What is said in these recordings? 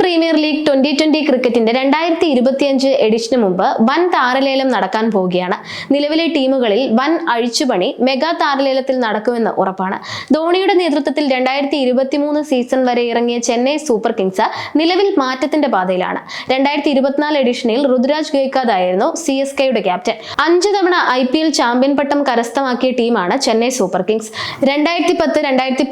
Premier league 2020 ക്രിക്കറ്റിന്റെ 2025 എഡിഷന് മുമ്പ് വൻ താരലേലം നടക്കാൻ പോവുകയാണ്. നിലവിലെ ടീമുകളിൽ വൻ അഴിച്ചുപണി മെഗാ താരലേലത്തിൽ നടക്കുമെന്ന് ഉറപ്പാണ്. ധോണിയുടെ നേതൃത്വത്തിൽ 2023 സീസൺ വരെ ഇറങ്ങിയ ചെന്നൈ സൂപ്പർ കിങ്സ് നിലവിൽ മാറ്റത്തിന്റെ പാതയിലാണ്. 2024 എഡിഷനിൽ ഋതുരാജ് ഗെയ്ക്വാദ് ആയിരുന്നു CSKയുടെ ക്യാപ്റ്റൻ. 5 തവണ IPL ചാമ്പ്യൻ പട്ടം കരസ്ഥമാക്കിയ ടീമാണ് ചെന്നൈ സൂപ്പർ കിങ്സ്. 2010,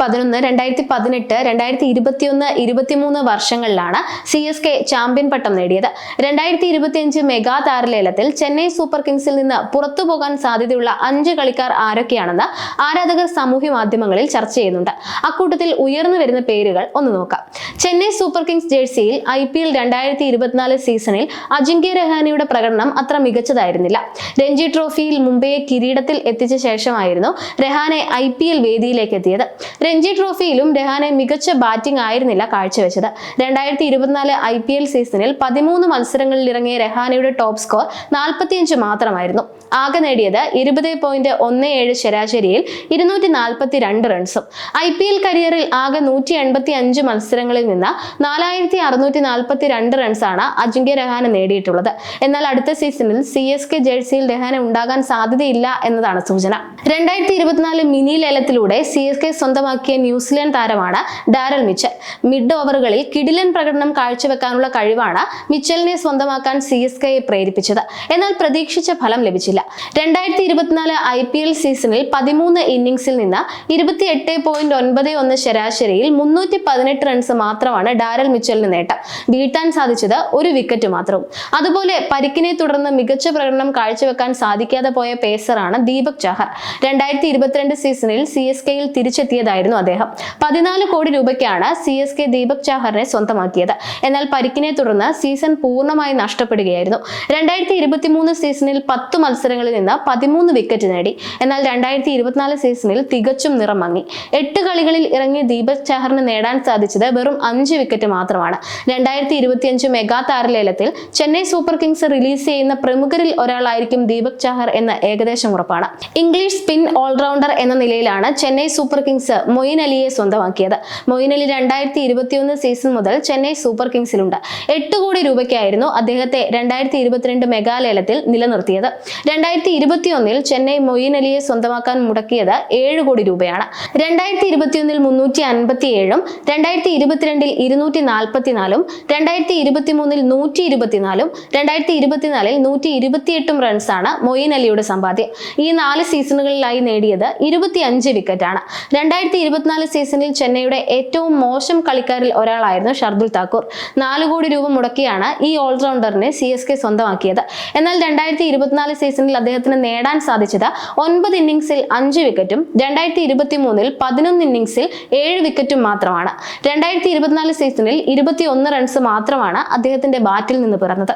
2011, 2018, 2021, 23 വർഷങ്ങളിലാണ് CSK ചാമ്പ്യൻ പട്ടം നേടിയത്. 2025 മെഗാ താരലേലത്തിൽ ചെന്നൈ സൂപ്പർ കിങ്സിൽ നിന്ന് പുറത്തു പോകാൻ സാധ്യതയുള്ള 5 കളിക്കാർ ആരൊക്കെയാണെന്ന് ആരാധകർ സാമൂഹ്യ മാധ്യമങ്ങളിൽ ചർച്ച ചെയ്യുന്നുണ്ട്. അക്കൂട്ടത്തിൽ ഉയർന്നു വരുന്ന പേരുകൾ ഒന്ന് നോക്കാം. ചെന്നൈ സൂപ്പർ കിങ്സ് ജേഴ്സിയിൽ IPL 2024 സീസണിൽ അജിങ്ക്യ രഹാനെയുടെ പ്രകടനം അത്ര മികച്ചതായിരുന്നില്ല. രഞ്ജി ട്രോഫിയിൽ മുംബൈയെ കിരീടത്തിൽ എത്തിച്ച ശേഷമായിരുന്നു രഹാനെ IPL വേദിയിലേക്ക് എത്തിയത്. രഞ്ജി ട്രോഫിയിലും രഹാനെ മികച്ച ബാറ്റിംഗ് ആയിരുന്നില്ല കാഴ്ചവെച്ചത്. 2024 IPL സീസണിൽ 13 മത്സരങ്ങളിൽ ഇറങ്ങിയ രഹാനെയുടെ ടോപ്പ് സ്കോർ 45 മാത്രമായിരുന്നു. ആകെ നേടിയത് 20.17 ശരാശരിയിൽ 242 റൺസും. IPL കരിയറിൽ ആകെ 185 മത്സരങ്ങളിൽ നിന്ന് 4642 റൺസാണ് അജിങ്ക്യ രഹാനെ നേടിയിട്ടുള്ളത്. എന്നാൽ അടുത്ത സീസണിൽ CSK ജേഴ്സിയിൽ രഹാനെ ഉണ്ടാകാൻ സാധ്യതയില്ല എന്നതാണ് സൂചന. 2024 മിനി ലേലത്തിലൂടെ CSK സ്വന്തമാക്കിയ ന്യൂസിലാൻഡ് താരമാണ് ഡാരൽ മിച്ചൽ. മിഡ് ഓവറുകളിൽ കിടിലൻ പ്രകടനം കാഴ്ചവെക്കാനുള്ള കഴിവാണ് മിച്ചലിനെ സ്വന്തമാക്കാൻ CSKയെ പ്രേരിപ്പിച്ചത്. എന്നാൽ പ്രതീക്ഷിച്ച ഫലം ലഭിച്ചില്ല. 2024 IPL സീസണിൽ 13 ഇന്നിംഗ്സിൽ നിന്ന് 28.91 ശരാശരിയിൽ 318 റൺസ് മാത്രമാണ് ഡാരൽ മിച്ചലിന് നേട്ടം. വീഴ്ത്താൻ സാധിച്ചത് ഒരു വിക്കറ്റ് മാത്രവും. അതുപോലെ പരിക്കിനെ തുടർന്ന് മികച്ച പ്രകടനം കാഴ്ചവെക്കാൻ സാധിക്കാതെ പോയ പേസറാണ് ദീപക് ചാഹർ. 2022 സീസണിൽ CSKയിൽ തിരിച്ചെത്തിയതായിരുന്നു അദ്ദേഹം. 14 കോടി രൂപയ്ക്കാണ് CSK ദീപക് ചാഹറിനെ സ്വന്തമാക്കിയത്. എന്നാൽ പരിക്കിനെ തുടർന്ന് സീസൺ പൂർണ്ണമായി നഷ്ടപ്പെടുകയായിരുന്നു. 2023 സീസണിൽ 10 മത്സരങ്ങളിൽ നിന്ന് 13 വിക്കറ്റ് നേടി. എന്നാൽ 2024 സീസണിൽ തികച്ചും നിറം മങ്ങി. 8 കളികളിൽ ഇറങ്ങിയ ദീപക് ചാഹറിന് നേടാൻ സാധിച്ചത് വെറും 5 വിക്കറ്റ് മാത്രമാണ്. 2025 മെഗാ താരലേലത്തിൽ ചെന്നൈ സൂപ്പർ കിങ്സ് റിലീസ് ചെയ്യുന്ന പ്രമുഖരിൽ ഒരാളായിരിക്കും ദീപക് ചാഹർ എന്ന് ഏകദേശം ഉറപ്പാണ്. ഇംഗ്ലീഷ് സ്പിൻ ഓൾറൗണ്ടർ എന്ന നിലയിലാണ് ചെന്നൈ സൂപ്പർ കിങ്സ് മൊയിൻ അലിയെ സ്വന്തമാക്കിയത്. മൊയിൻ അലി 2021 സീസൺ മുതൽ ചെന്നൈ സൂപ്പർ കിങ്സിലുണ്ട്. 8 കോടി രൂപയ്ക്കായിരുന്നു അദ്ദേഹത്തെ 2022 മെഗാലേലത്തിൽ നിലനിർത്തിയത്. 2021 ചെന്നൈ മൊയിൻ അലിയെ സ്വന്തമാക്കാൻ മുടക്കിയത് 7 കോടി രൂപയാണ്. 2021 357, 2022 244, 2023 124, 2024 128 റൺസാണ് മൊയിൻ അലിയുടെ സമ്പാദ്യം. ഈ 4 സീസണുകളിലായി നേടിയത് 25 വിക്കറ്റാണ്. 2024 സീസണിൽ ചെന്നൈയുടെ ഏറ്റവും മോശം കളിക്കാരിൽ ഒരാളായിരുന്നു ഷർദുൽ താക്കൂർ. 4 കോടി രൂപ മുടക്കിയാണ് ഈ ഓൾറൗണ്ടറിനെ CSK സ്വന്തമാക്കിയത്. എന്നാൽ 2024 സീസണിൽ അദ്ദേഹത്തിന് നേടാൻ സാധിച്ചത് 9 ഇന്നിംഗ്സിൽ 5 വിക്കറ്റും 2023 11 ഇന്നിംഗ്സിൽ 7 വിക്കറ്റും മാത്രമാണ്. 2024 സീസണിൽ 21 റൺസ് മാത്രമാണ് അദ്ദേഹത്തിന്റെ ബാറ്റിൽ നിന്ന് പിറന്നത്.